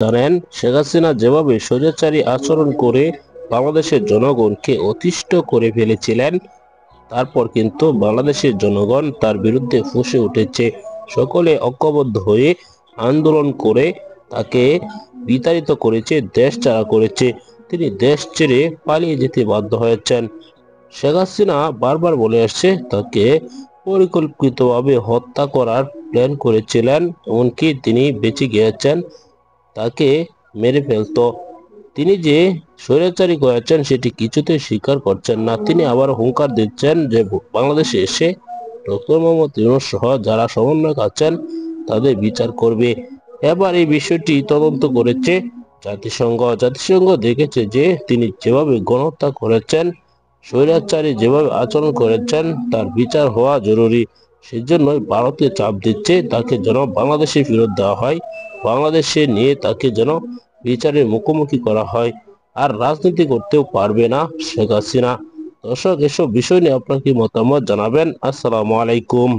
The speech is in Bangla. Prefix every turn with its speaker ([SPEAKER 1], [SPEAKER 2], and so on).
[SPEAKER 1] জানেন, শেখ হাসিনা যেভাবে স্বৈরাচারী আচরণ করে বাংলাদেশের জনগণকে অতিষ্ঠ করে ফেলেছিলেন, তারপর কিন্তু বাংলাদেশের জনগণ তার বিরুদ্ধে ফুঁসে উঠেছে। সকলে ঐক্যবদ্ধ হয়ে আন্দোলন করে তাকে বিতাড়িত করেছে, দেশ ছাড়া করেছে। তিনি দেশ ছেড়ে পালিয়ে যেতে বাধ্য হয়েছেন। শেখ হাসিনা বারবার বলে আসছে তাকে পরিকল্পিতভাবে হত্যা করার প্ল্যান করেছিলেন, এমনকি তিনি বেঁচে গিয়েছেন, তাকে মেরে ফেলতো। তিনি যে স্বৈরাচারী করেছেন সেটি কিছুতেই স্বীকার করছেন না। তিনি আবার হুঙ্কার দিচ্ছেন যে বাংলাদেশে এসে ডক্টর মোহাম্মদ ইউনূস সহ যারা সমন্বয়ক আছেন তাদের বিচার করবে। এবার এই বিষয়টি তদন্ত করেছে জাতিসংঘ দেখেছে যে তিনি যেভাবে গণহত্যা করেছেন, স্বৈরাচারী যেভাবে আচরণ করেছেন, তার বিচার হওয়া জরুরি। সেজন্যই ভারতে চাপ দিচ্ছে তাকে যেন বাংলাদেশে ফেরত দেওয়া হয়, বাংলাদেশে নিয়ে তাকে যেন বিচারের মুখোমুখি করা হয়। আর রাজনীতি করতেও পারবে না শেখ হাসিনা। দর্শক, এসব বিষয় নিয়ে আপনার কি মতামত জানাবেন। আসসালামু আলাইকুম।